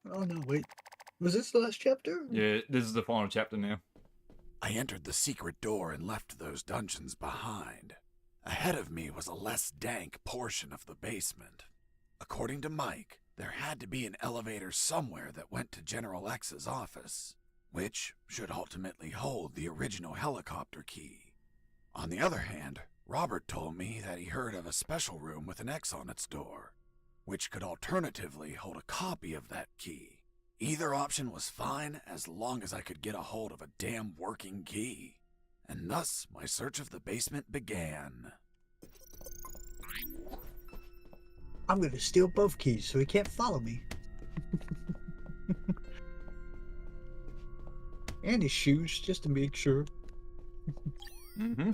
Oh no, wait. Was this the last chapter? Yeah, this is the final chapter now. I entered the secret door and left those dungeons behind. Ahead of me was a less dank portion of the basement. According to Mike, there had to be an elevator somewhere that went to General X's office, which should ultimately hold the original helicopter key. On the other hand, Robert told me that he heard of a special room with an X on its door, which could alternatively hold a copy of that key. Either option was fine as long as I could get a hold of a damn working key. And thus, my search of the basement began. I'm gonna steal both keys so he can't follow me. And his shoes, just to make sure. Mm-hmm.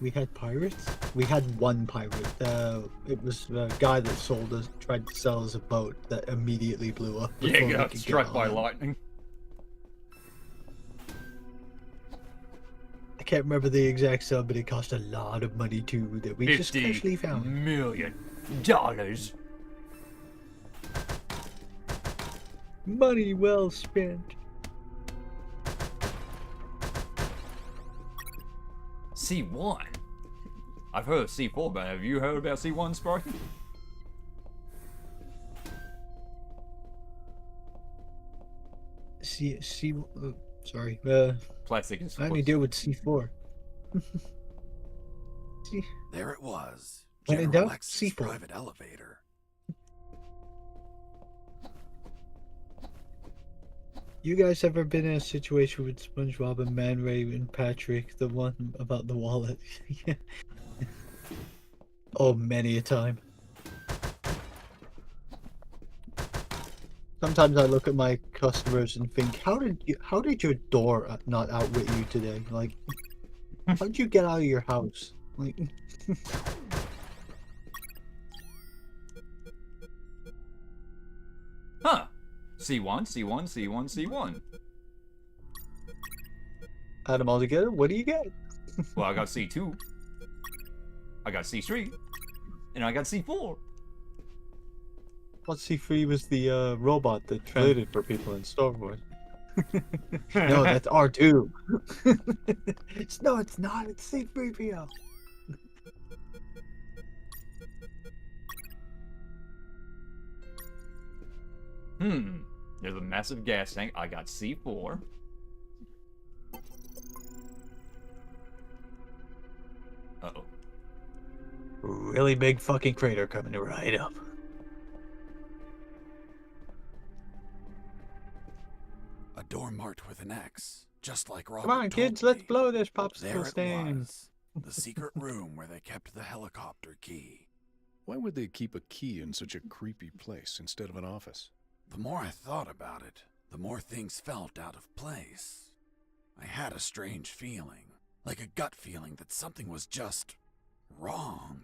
We had pirates? We had one pirate. It was the guy that sold us, tried to sell us a boat that immediately blew up. Yeah, got struck by lightning. I can't remember the exact sum, but it cost a lot of money too that we just casually found. $50 million. Money well spent. C1? I've heard of C4, but have you heard about C1, Sparky? Sorry. Plastic is. I only deal with C4. There it was. When in General doubt, X's C4. private elevator. You guys ever been in a situation with SpongeBob and Man Ray and Patrick, the one about the wallet? Oh, many a time. Sometimes I look at my customers and think, how did your door not outwit you today? Like, how did you get out of your house? Like, Huh. C1, C1, C1, C1. add them all together, what do you get? Well, I got C2. I got C3. And I got C4. What C3 was the robot that translated for people in Star Wars? No, that's R2. No, it's not. It's C3PO. There's a massive gas tank. I got C4. Uh-oh. Really big fucking crater coming right up. A door marked with an X, just like Robert Come on, told kids, me. let's blow this There popsicle it stand. was, the secret room where they kept the helicopter key. Why would they keep a key in such a creepy place instead of an office? The more I thought about it, the more things felt out of place. I had a strange feeling, like a gut feeling that something was just wrong.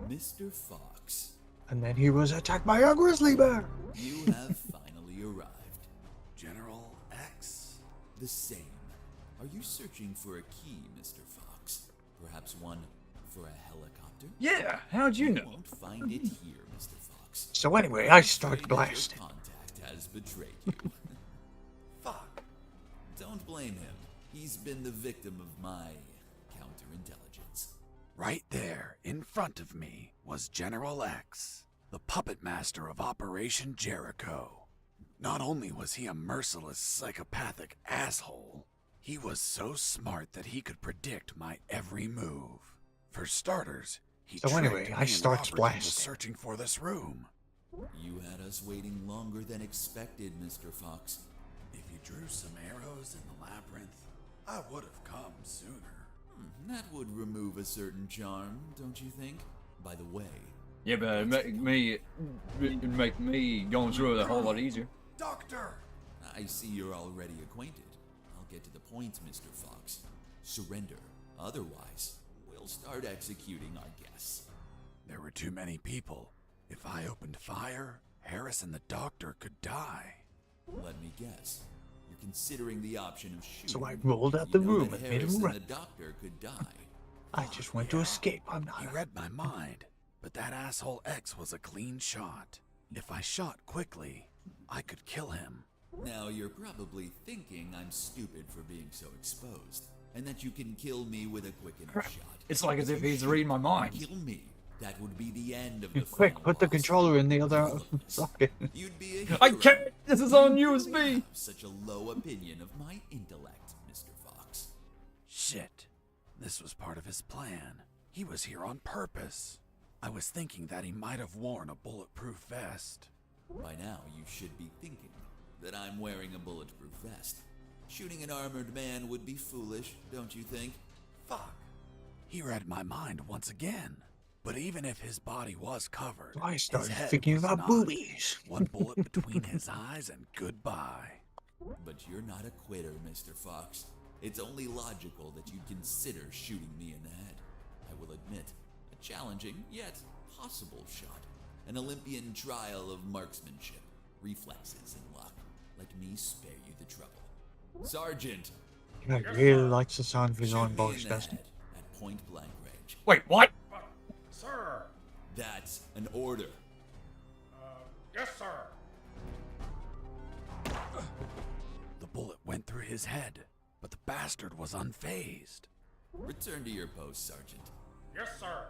Mr. Fox, And then he was attacked by a grizzly bear. you have finally arrived. General X? The same. Are you searching for a key, Mr. Fox? Perhaps one for a helicopter? Yeah, how'd you know? You won't find it here, Mr. Fox. So anyway, I start Afraid that blasting. Your contact has betrayed you. Fuck. Don't blame him. He's been the victim of my counterintelligence. Right there, in front of me, was General X, the puppet master of Operation Jericho. Not only was he a merciless, psychopathic asshole, he was so smart that he could predict my every move. For starters, he So tricked anyway, me I and start Robert into blasting. searching for this room. You had us waiting longer than expected, Mr. Fox. If you drew some arrows in the labyrinth, I would have come sooner. That would remove a certain charm, don't you think? By the way, Yeah, but it'd make me going through it a whole lot easier. Doctor! I see you're already acquainted. I'll get to the point, Mr. Fox. Surrender. Otherwise, we'll start executing our guests. There were too many people. If I opened fire, Harris and the doctor could die. Let me guess. You're considering the option of shooting. So I rolled out You the know room that and made Harris him and run. the doctor could die. I just went to escape. I'm not. He read my mind, but that asshole X was a clean shot. If I shot quickly, I could kill him. Now you're probably thinking I'm stupid for being so exposed, and that you can kill me with a quick enough shot. It's like as if If you he's reading my mind. kill me, that would be the end of the Quick, final put the boss. controller in the other All of us. socket. You'd be a hero. I can't. This is on You USB. have such a low opinion of my intellect, Mr. Fox. Shit. This was part of his plan. He was here on purpose. I was thinking that he might have worn a bulletproof vest. By now, you should be thinking that I'm wearing a bulletproof vest. Shooting an armored man would be foolish, don't you think? Fuck. He read my mind once again. But even if his body was covered, I his started head thinking was about not. boobies. One bullet between his eyes and goodbye. But you're not a quitter, Mr. Fox. It's only logical that you'd consider shooting me in the head. I will admit, a challenging, yet possible shot. An Olympian trial of marksmanship, reflexes, and luck. Let me spare you the trouble. Sergeant, I really likes the sound of his shoot own me voice, in the doesn't head at point blank range. Wait, what? Sir. That's an order. Yes, sir. The bullet went through his head, but the bastard was unfazed. Return to your post, Sergeant. Yes, sir.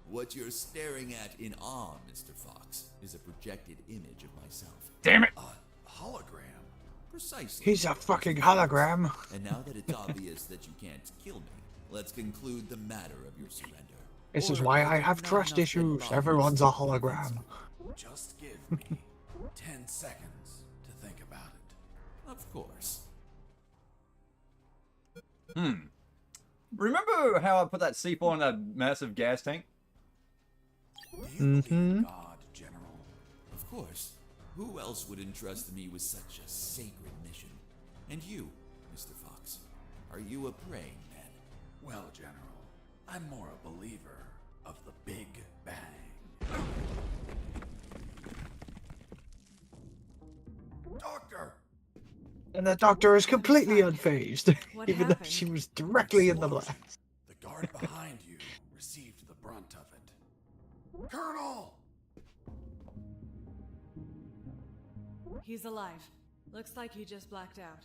What you're staring at in awe, Mr. Fox, is a projected image of myself. Damn it. A hologram? Precisely. He's a fucking hologram. And now that it's obvious that you can't kill me, let's conclude the matter of your surrender. This is Or why if I you're have not trust enough issues. involved, Everyone's a hologram. Just give me 10 seconds to think about it. Of course. Remember how I put that C4 in that massive gas tank? Do you believe in God, General? Of course. Who else would entrust me with such a sacred mission? And you, Mr. Fox, are you a praying man? Well, General, I'm more a believer of the Big Bang. Doctor! And the doctor is completely unfazed, What even though happened? she was directly in the blast. The guard behind you received the brunt of it. Colonel! He's alive. Looks like he just blacked out.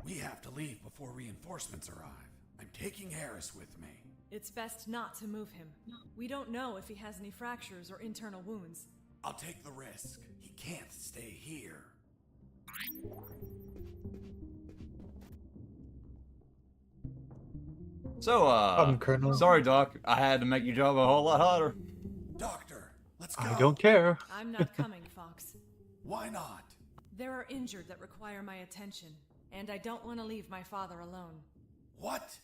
We have to leave before reinforcements arrive. I'm taking Harris with me. It's best not to move him. We don't know if he has any fractures or internal wounds. I'll take the risk. He can't stay here. So, Colonel. sorry, Doc. I had to make your job a whole lot harder. Doctor, let's go. I don't care. I'm not coming, Fox. Why not? There are injured that require my attention, and I don't want to leave my father alone. What?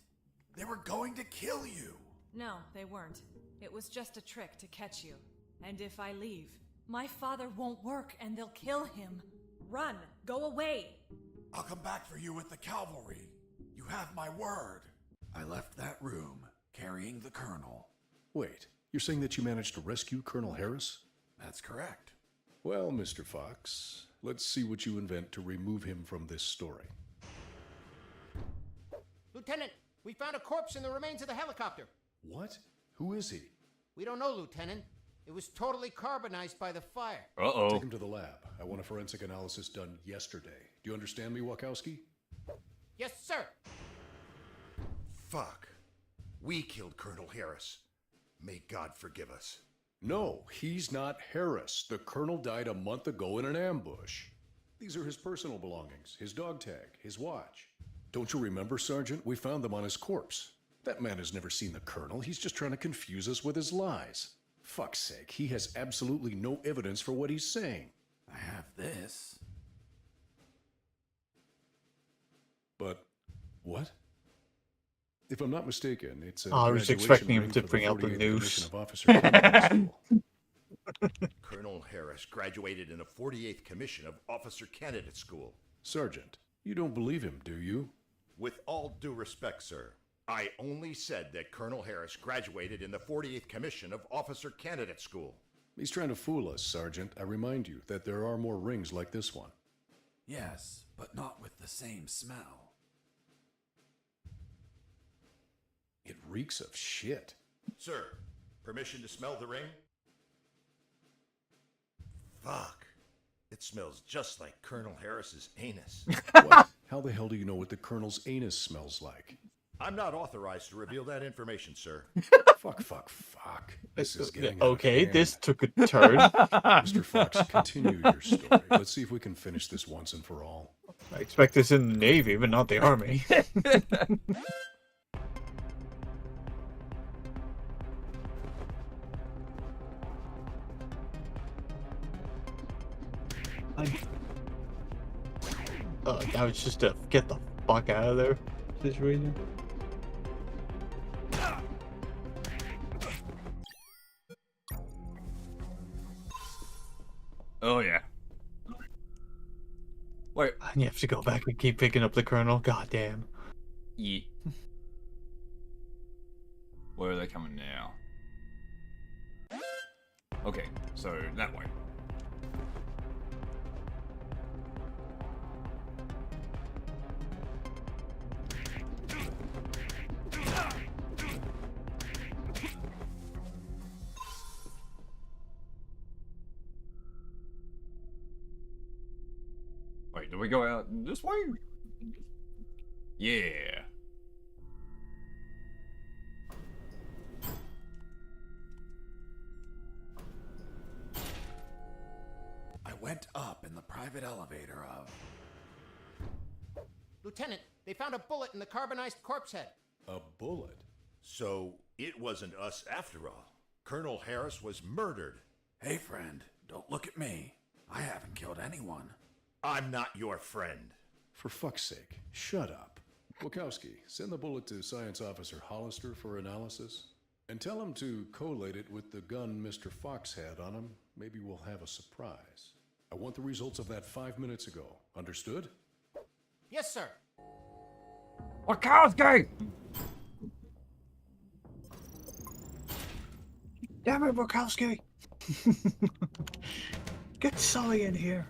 They were going to kill you. No, they weren't. It was just a trick to catch you. And if I leave, my father won't work and they'll kill him. Run! Go away! I'll come back for you with the cavalry. You have my word. I left that room carrying the colonel. Wait, you're saying that you managed to rescue Colonel Harris? That's correct. Well, Mr. Fox, let's see what you invent to remove him from this story. Lieutenant, we found a corpse in the remains of the helicopter. What? Who is he? We don't know, Lieutenant. It was totally carbonized by the fire. Uh-oh. Take him to the lab. I want a forensic analysis done yesterday. Do you understand me, Wachowski? Yes, sir. Fuck. We killed Colonel Harris. May God forgive us. No, he's not Harris. The colonel died a month ago in an ambush. These are his personal belongings, his dog tag, his watch. Don't you remember, Sergeant? We found them on his corpse. That man has never seen the colonel. He's just trying to confuse us with his lies. Fuck's sake, he has absolutely no evidence for what he's saying. I have this. But what? If I'm not mistaken, it's a I was graduation expecting him ring to for the bring out the 48th noose. Commission of Officer Candidate School. Colonel Harris graduated in the 48th Commission of Officer Candidate School. Sergeant, you don't believe him, do you? With all due respect, sir, I only said that Colonel Harris graduated in the 48th Commission of Officer Candidate School. He's trying to fool us, Sergeant. I remind you that there are more rings like this one. Yes, but not with the same smell. It reeks of shit. Sir, permission to smell the ring? Fuck. It smells just like Colonel Harris's anus. What? How the hell do you know what the Colonel's anus smells like? I'm not authorized to reveal that information, sir. Fuck. This is getting out of Okay, hand. this took a turn. Mr. Fox, continue your story. Let's see if we can finish this once and for all. I expect this in the Navy, but not the Army. That was just a get the fuck out of there situation. Oh yeah. Wait. And you have to go back and keep picking up the Colonel. God damn. Yeah. Where are they coming now? Okay, so that way. Wait, do we go out this way? Yeah. I went up in the private elevator of... Lieutenant, they found a bullet in the carbonized corpse head. A bullet? So it wasn't us after all. Colonel Harris was murdered. Hey, friend, don't look at me. I haven't killed anyone. I'm not your friend. For fuck's sake, shut up. Wachowski, send the bullet to Science Officer Hollister for analysis. And tell him to collate it with the gun Mr. Fox had on him. Maybe we'll have a surprise. I want the results of that 5 minutes ago. Understood? Yes, sir. Wachowski! Damn it, Bukowski! Get Sully in here.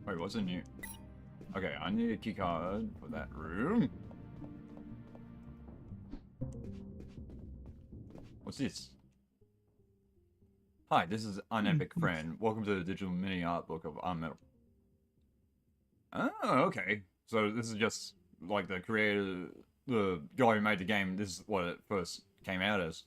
Wait, what's in here? Okay, I need a key card for that room. What's this? Hi, this is an epic friend. Welcome to the digital mini art book of UnMetal. Oh, okay. So this is just like the creator, the guy who made the game. This is what it first came out as.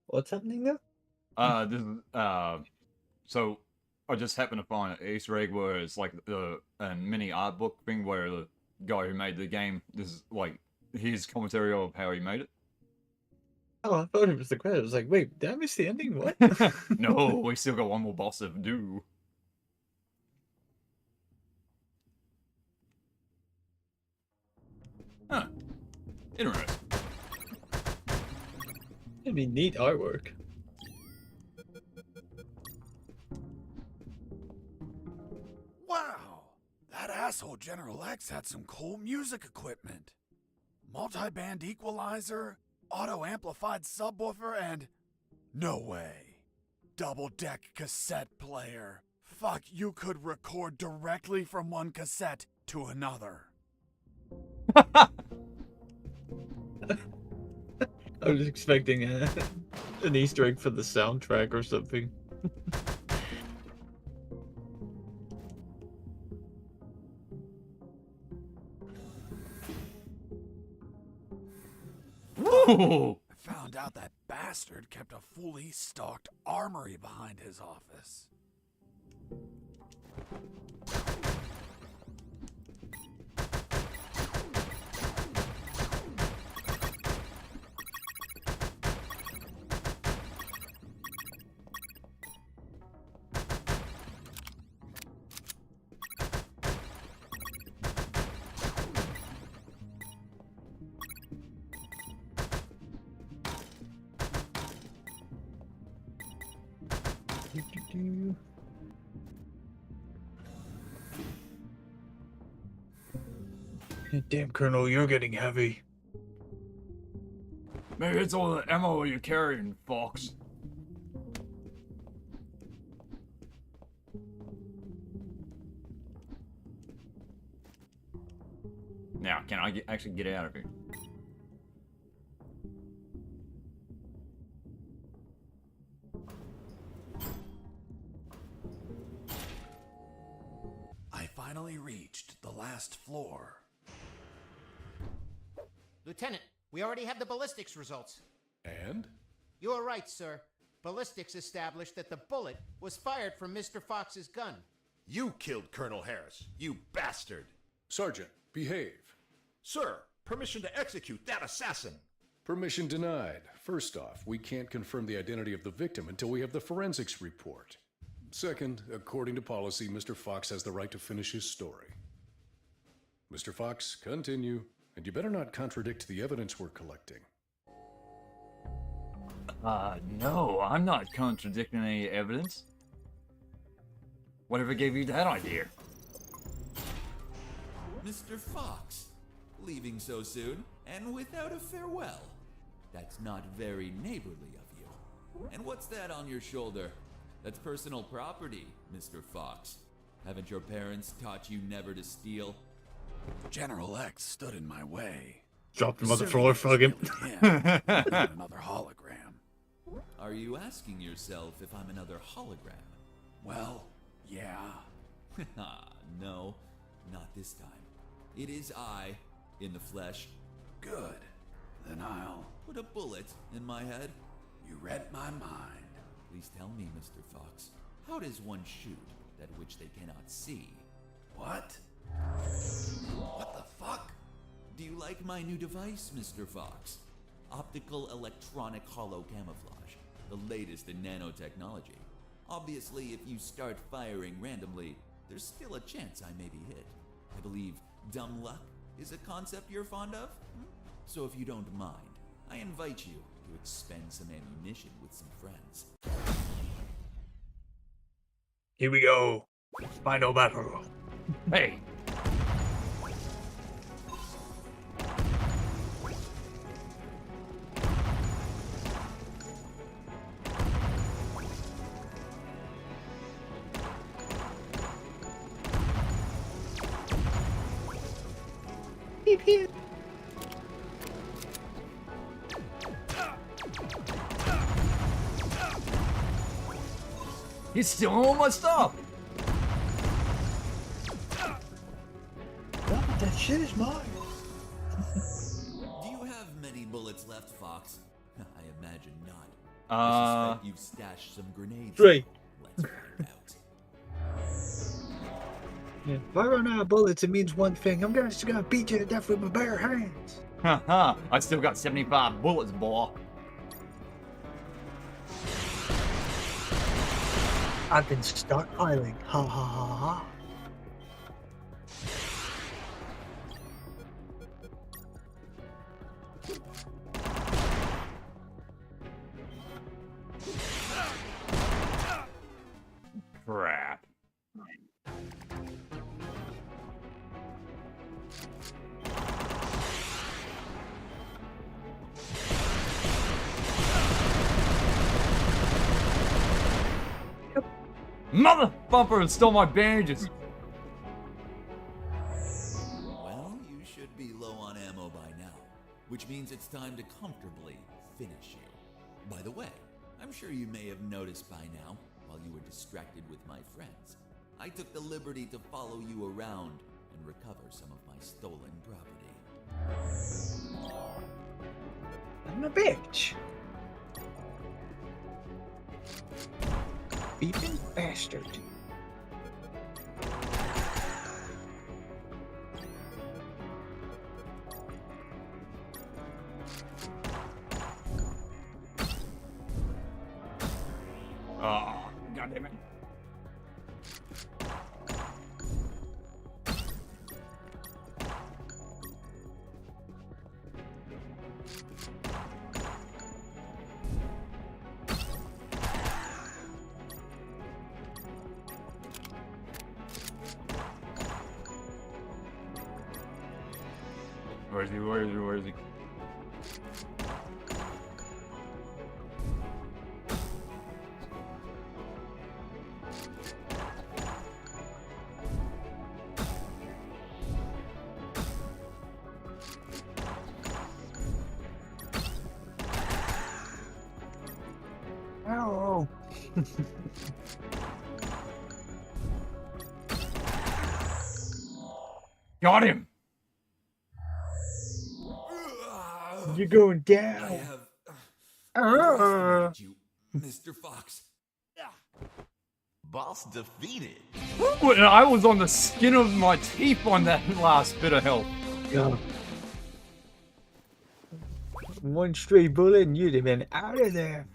What's happening now? This is, so I just happened to find an Easter egg where it's like a mini art book thing where the guy who made the game, this is like his commentary of how he made it. Oh, I thought it was the credit. I was like, wait, did I miss the ending? What? No, we still got one more boss to do. Huh. Interesting. It'd be neat artwork. Wow! That asshole General X had some cool music equipment. Multi-band equalizer, auto-amplified subwoofer, and... no way. Double-deck cassette player. Fuck, you could record directly from one cassette to another. I was expecting an Easter egg for the soundtrack or something. Woo! I found out that bastard kept a fully stocked armory behind his office. Damn, Colonel, you're getting heavy. Maybe it's all the ammo you're carrying, Fox. Now, can I actually get out of here? I finally reached the last floor. Lieutenant, we already have the ballistics results. And? You are right, sir. Ballistics established that the bullet was fired from Mr. Fox's gun. You killed Colonel Harris, you bastard! Sergeant, behave. Sir, permission to execute that assassin! Permission denied. First off, we can't confirm the identity of the victim until we have the forensics report. Second, according to policy, Mr. Fox has the right to finish his story. Mr. Fox, continue. And you better not contradict the evidence we're collecting. No, I'm not contradicting any evidence. Whatever gave you that idea? Mr. Fox, leaving so soon and without a farewell. That's not very neighborly of you. And what's that on your shoulder? That's personal property, Mr. Fox. Haven't your parents taught you never to steal? General X stood in my way. Drop him on the floor, fuck him. Another hologram. Are you asking yourself if I'm another hologram? Well, yeah. No, not this time. It is I, in the flesh. Good. Then I'll... Put a bullet in my head. You read my mind. Please tell me, Mr. Fox, how does one shoot that which they cannot see? What? What the fuck? Do you like my new device, Mr. Fox? Optical electronic hollow camouflage, the latest in nanotechnology. Obviously, if you start firing randomly, there's still a chance I may be hit. I believe dumb luck is a concept you're fond of? So if you don't mind, I invite you to expend some ammunition with some friends. Here we go. Final battle. Hey! Pew pew. He's stealing all my stuff! No, that shit is mine. Do you have many bullets left, Fox? I imagine not. I suspect you've stashed some grenades. 3. Let's find out. Yeah. If I run out of bullets, it means one thing. I'm just gonna beat you to death with my bare hands. Haha, I still got 75 bullets, boy. I've been stockpiling. Ha ha ha ha. Crap. Mother bumper stole my bandages. Well, you should be low on ammo by now, which means it's time to comfortably finish you. By the way, I'm sure you may have noticed by now, while you were distracted with my friends. I took the liberty to follow you around and recover some of my stolen property. I'm a bitch. Beeping bastard. Oh, God damn it. Where is he? Where is he? Where is he? Oh. Got him! You're going I down. have Ah. underestimated you, Mr. Fox. Boss defeated. I was on the skin of my teeth on that last bit of health. Yeah. One stray bullet and you'd have been out of there.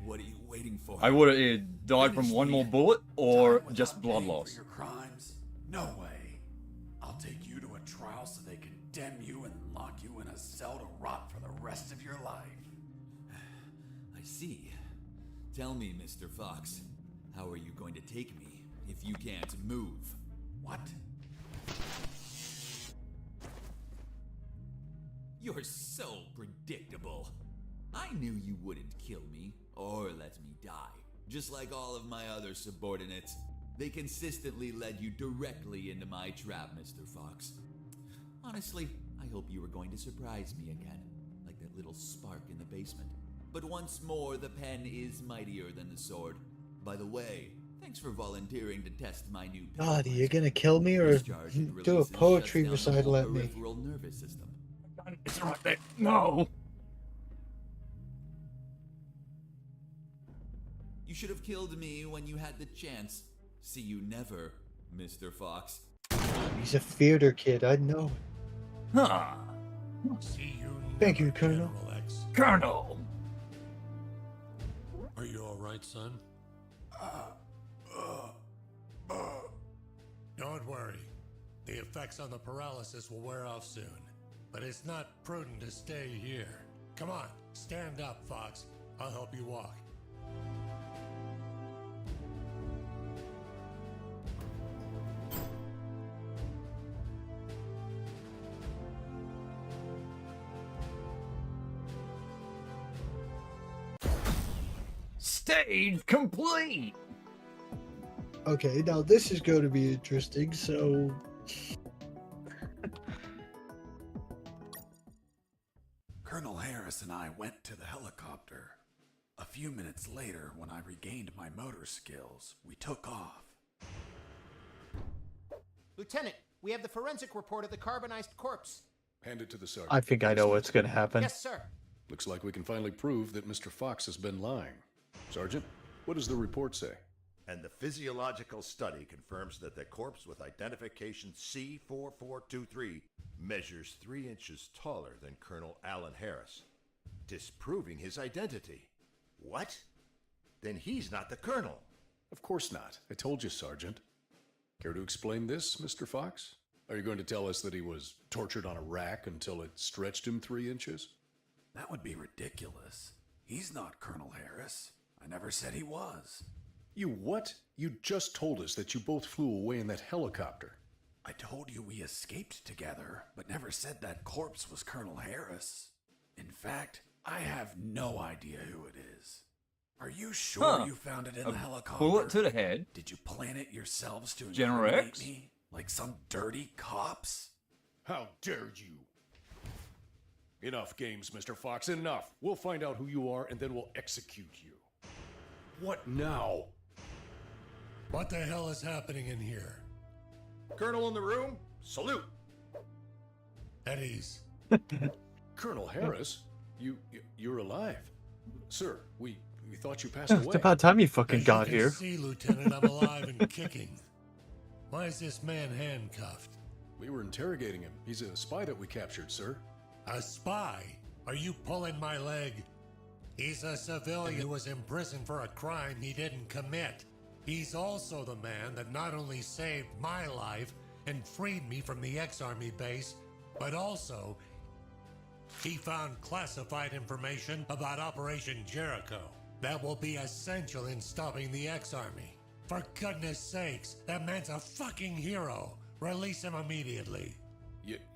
What are you waiting for? I would have either died from one more bullet or just blood Paying for loss. your crimes? No way. I'll take you to a trial so they condemn you and lock you in a cell to rot for the rest of your life. I see. Tell me, Mr. Fox, how are you going to take me if you can't move? What? You're so predictable. I knew you wouldn't kill me or let me die. Just like all of my other subordinates, they consistently led you directly into my trap, Mr. Fox. Honestly, I hope you were going to surprise me again, like that little spark in the basement. But once more, the pen is mightier than the sword. By the way, thanks for volunteering to test my new pen. God, are you gonna kill me or Discharge and do a release poetry shuts down the recital whole at me? peripheral nervous system. It's right there. No! You should have killed me when you had the chance. See you never, Mr. Fox. He's a theater kid, I know. Huh. See you. Thank you, never, Colonel. General X. Colonel! Are you all right, son? Don't worry. The effects on the paralysis will wear off soon. But it's not prudent to stay here. Come on, stand up, Fox. I'll help you walk. Stage complete! Okay, now this is going to be interesting, so... Colonel Harris and I went to the helicopter. A few minutes later, when I regained my motor skills, we took off. Lieutenant, we have the forensic report of the carbonized corpse. Hand it to the sergeant. I think I know what's gonna happen. Yes, sir. Looks like we can finally prove that Mr. Fox has been lying. Sergeant, what does the report say? And the physiological study confirms that the corpse with identification C4423 measures 3 inches taller than Colonel Alan Harris, disproving his identity. What? Then he's not the colonel. Of course not. I told you, Sergeant. Care to explain this, Mr. Fox? Are you going to tell us that he was tortured on a rack until it stretched him 3 inches? That would be ridiculous. He's not Colonel Harris. I never said he was. You what? You just told us that you both flew away in that helicopter. I told you we escaped together, but never said that corpse was Colonel Harris. In fact, I have no idea who it is. Are you sure you found it in the helicopter? Bullet to the head. Did you plant it yourselves to General incriminate X? me? Like some dirty cops? How dare you? Enough games, Mr. Fox, enough. We'll find out who you are and then we'll execute you. What now? What the hell is happening in here? Colonel in the room, salute. At ease. Colonel Harris, you're alive. Sir, we thought you passed It's away. about time you fucking As got you here. can see, Lieutenant, I'm alive and kicking. Why is this man handcuffed? We were interrogating him. He's a spy that we captured, sir. A spy? Are you pulling my leg? He's a civilian who was imprisoned for a crime he didn't commit. He's also the man that not only saved my life and freed me from the ex-army base, but also he found classified information about Operation Jericho that will be essential in stopping the ex-army. For goodness sakes, that man's a fucking hero. Release him immediately.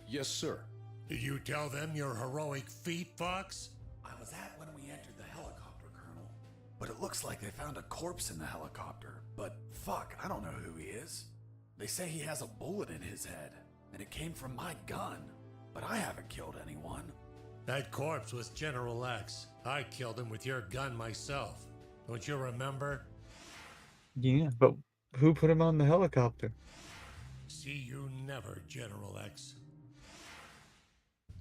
Yes, sir. Did you tell them your heroic feat, Fox? I was at when we entered the helicopter, Colonel. But it looks like they found a corpse in the helicopter. But fuck, I don't know who he is. They say he has a bullet in his head, and it came from my gun. But I haven't killed anyone. That corpse was General X. I killed him with your gun myself. Don't you remember? Yeah, but who put him on the helicopter? See you never, General X.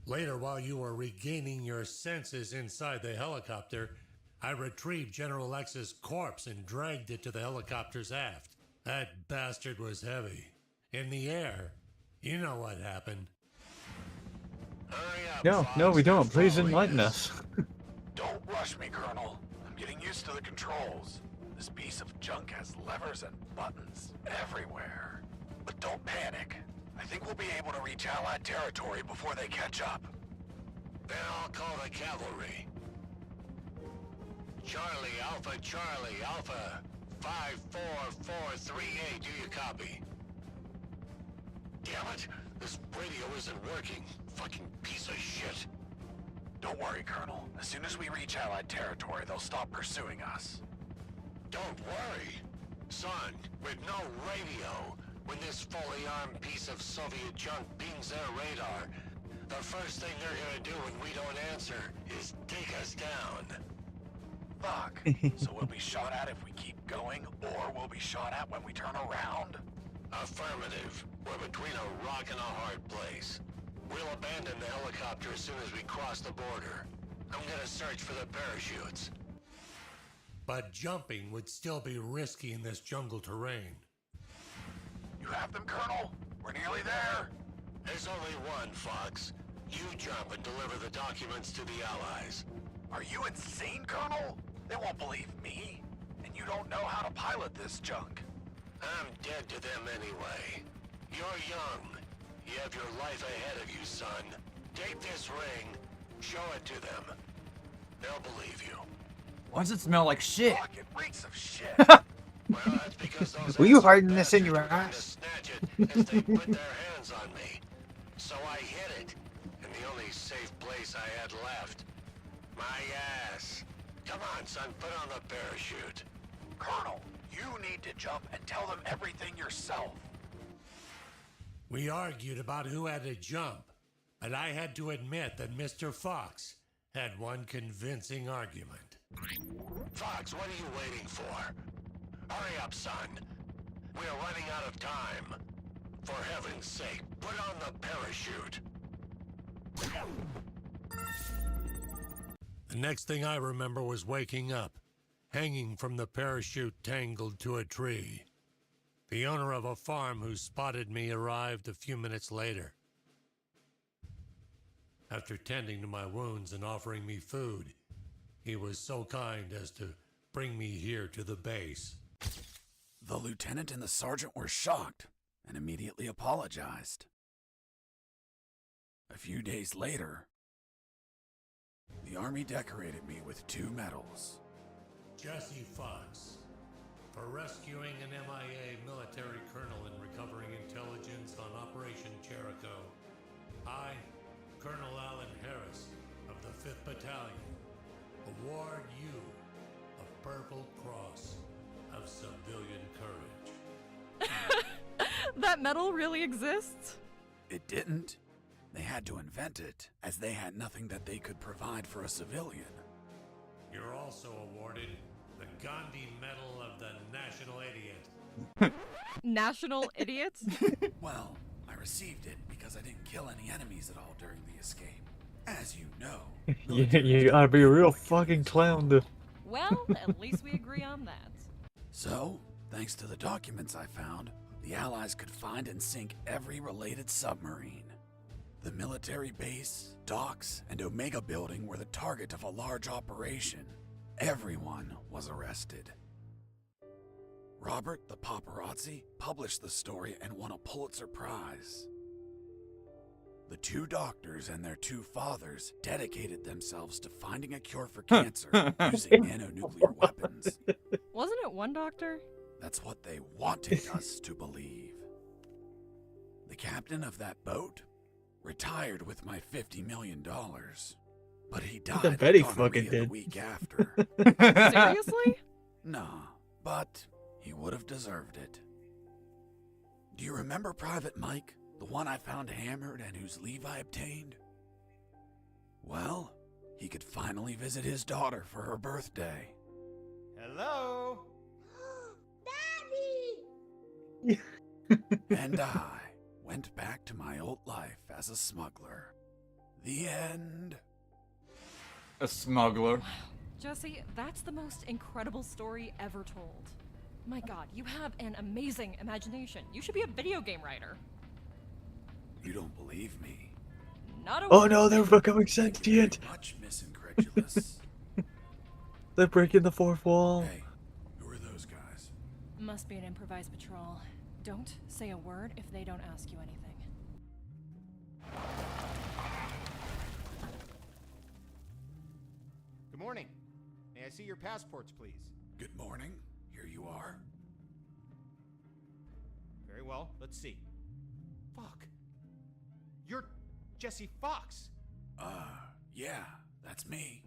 Later, while you were regaining your senses inside the helicopter, I retrieved General X's corpse and dragged it to the helicopter's aft. That bastard was heavy. In the air, you know what happened. Hurry up, No, Fox. no, we don't. You're Please following enlighten us. us. Don't rush me, Colonel. I'm getting used to the controls. This piece of junk has levers and buttons everywhere. But don't panic. I think we'll be able to reach Allied territory before they catch up. Then I'll call the cavalry. Charlie, Alpha, 54438, do you copy? Damn it, this radio isn't working. Fucking piece of shit. Don't worry, Colonel. As soon as we reach Allied territory, they'll stop pursuing us. Don't worry. Son, with no radio, when this fully armed piece of Soviet junk pings their radar, the first thing they're gonna do when we don't answer is take us down. Fuck. So we'll be shot at if we keep going, or we'll be shot at when we turn around? Affirmative. We're between a rock and a hard place. We'll abandon the helicopter as soon as we cross the border. I'm gonna search for the parachutes. But jumping would still be risky in this jungle terrain. You have them, Colonel? We're nearly there. There's only one, Fox. You jump and deliver the documents to the Allies. Are you insane, Colonel? They won't believe me. And you don't know how to pilot this junk. I'm dead to them anyway. You're young. You have your life ahead of you, son. Take this ring, show it to them. They'll believe you. Why does it smell like shit? Fuck, it reeks of shit. Well, that's because those Were you assholes hiding this in your bastards were trying to ass? snatch it as they put their hands on me. So I hid it in the only safe place I had left. My ass. Come on, son, put on the parachute. Colonel, you need to jump and tell them everything yourself. We argued about who had to jump, but I had to admit that Mr. Fox had one convincing argument. Fox, what are you waiting for? Hurry up, son. We're running out of time. For heaven's sake, put on the parachute. The next thing I remember was waking up, hanging from the parachute tangled to a tree. The owner of a farm who spotted me arrived a few minutes later. After tending to my wounds and offering me food, he was so kind as to bring me here to the base. The lieutenant and the sergeant were shocked and immediately apologized. A few days later, the Army decorated me with 2 medals. Jesse Fox, for rescuing an MIA military colonel and recovering intelligence on Operation Jericho. I, Colonel Alan Harris of the 5th Battalion, award you a Purple Cross of Civilian Courage. That medal really exists? It didn't. They had to invent it, as they had nothing that they could provide for a civilian. You're also awarded the Gandhi Medal of the National Idiot. National idiots? Well, I received it because I didn't kill any enemies at all during the escape. As you know, You gotta be a real fucking clown to... Well, at least we agree on that. So, thanks to the documents I found, the Allies could find and sink every related submarine. The military base, docks, and Omega building were the target of a large operation. Everyone was arrested. Robert the paparazzi published the story and won a Pulitzer Prize. The 2 doctors and their 2 fathers dedicated themselves to finding a cure for cancer using nanonuclear weapons. Wasn't it one doctor? That's what they wanted us to believe. The captain of that boat retired with my $50 million, but he died of bet he gonorrhea fucking the did. week after. Seriously? Nah, but he would have deserved it. Do you remember Private Mike, the one I found hammered and whose leave I obtained? Well, he could finally visit his daughter for her birthday. Hello? And I went back to my old life as a smuggler. The end. A smuggler. Jesse, that's the most incredible story ever told. My god, you have an amazing imagination. You should be a video game writer. You don't believe me? Not a Oh word. no, they're becoming sentient! Much miss incredulous. They're breaking the fourth wall. Hey, who are those guys? Must be an improvised patrol. Don't say a word if they don't ask you anything. Good morning. May I see your passports, please? Good morning. Here you are. Very well. Let's see. Fuck. You're Jesse Fox. Yeah, that's me.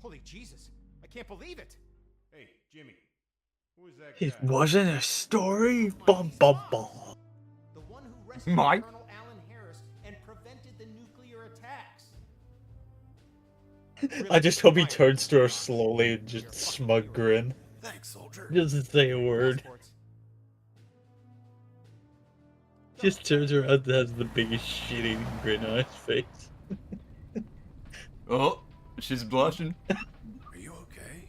Holy Jesus. I can't believe it. Hey, Jimmy. Who is that It guy? wasn't a story? Bum bum bum. The one who rescued Mike? Colonel Alan Harris and prevented the nuclear attacks. I just hope he turns to her slowly and just smug grin. Thanks, soldier. Doesn't say a word. Passports. Just turns around and has the biggest shitty grin on his face. Oh, she's blushing. Are you okay?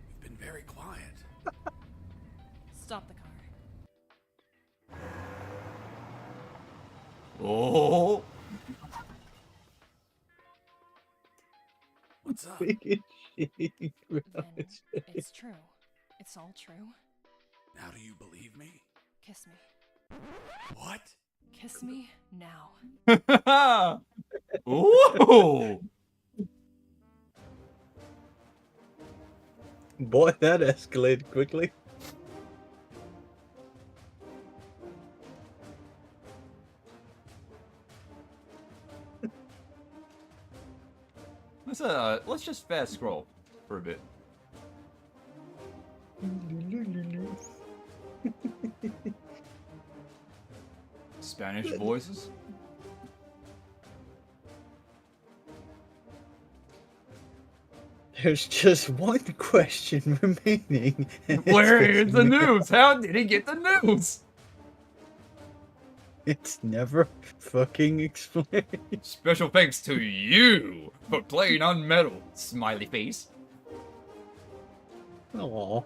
You've been very quiet. Stop the car. Oh. What's up? Biggest shitty grin on Then his face. it's true. It's all true. Now do you believe me? Kiss me. What? Kiss me now. Whoa. Boy, that escalated quickly. Let's just fast scroll for a bit. Spanish voices. There's just one question remaining. and it's Where is the never- news? How did he get the news? It's never fucking explained. Special thanks to you for playing UnMetal, smiley face. Aww.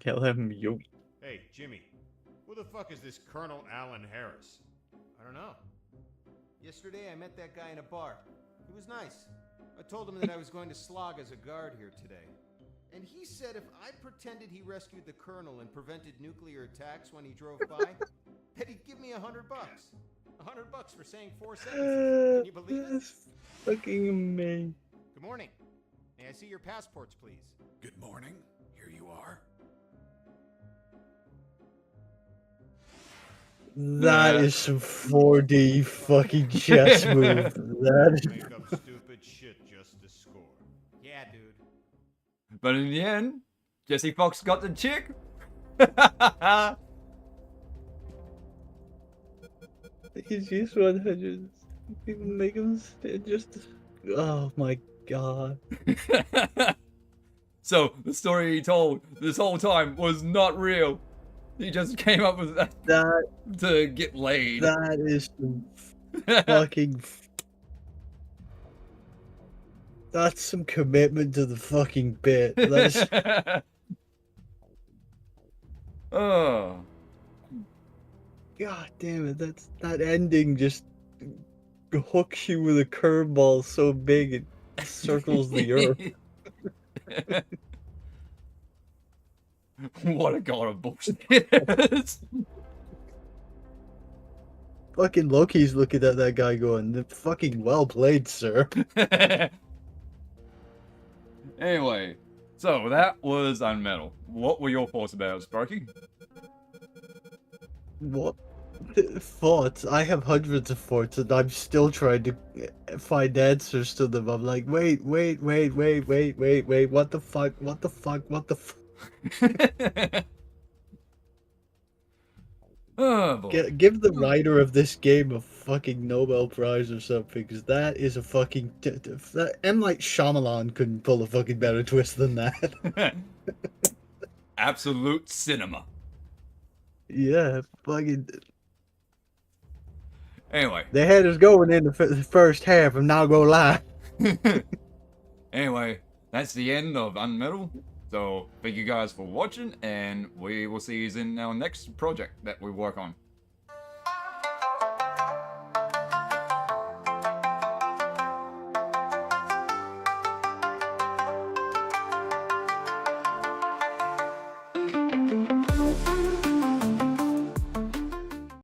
Tell him you. Hey, Jimmy. Who the fuck is this Colonel Alan Harris? I don't know. Yesterday I met that guy in a bar. He was nice. I told him that I was going to slog as a guard here today. And he said if I pretended he rescued the colonel and prevented nuclear attacks when he drove by, that he'd give me $100. $100 for saying 4 sentences. Can you believe it? That's fucking amazing. Good morning. May I see your passports, please? Good morning. Here you are. That Yeah. is some 4D fucking chess move. That is Make up stupid shit just to score. Yeah, dude. But in the end, Jesse Fox got the chick. He's just 100. People make him just. Oh my god. So the story he told this whole time was not real. He just came up with that That to get laid. that is some fucking. That's some commitment to the fucking bit. That's Oh. god damn it. That ending just hooks you with a curveball so big it circles the earth. What a god of bullshit. Fucking Loki's looking at that guy going, fucking well played, sir. Anyway, so that was UnMetal. What were your thoughts about it, Sparky? What? Thoughts? I have hundreds of thoughts and I'm still trying to find answers to them. I'm like, wait, what the fuck, what the fuck? Oh, boy. Give the writer of this game a fucking Nobel Prize or something, because that is a fucking... M. Night Shyamalan couldn't pull a fucking better twist than that. Absolute cinema. Yeah, fucking... Anyway. They had us going in the first half, I'm not gonna lie. Anyway, that's the end of UnMetal. So, thank you guys for watching, and we will see you in our next project that we work on.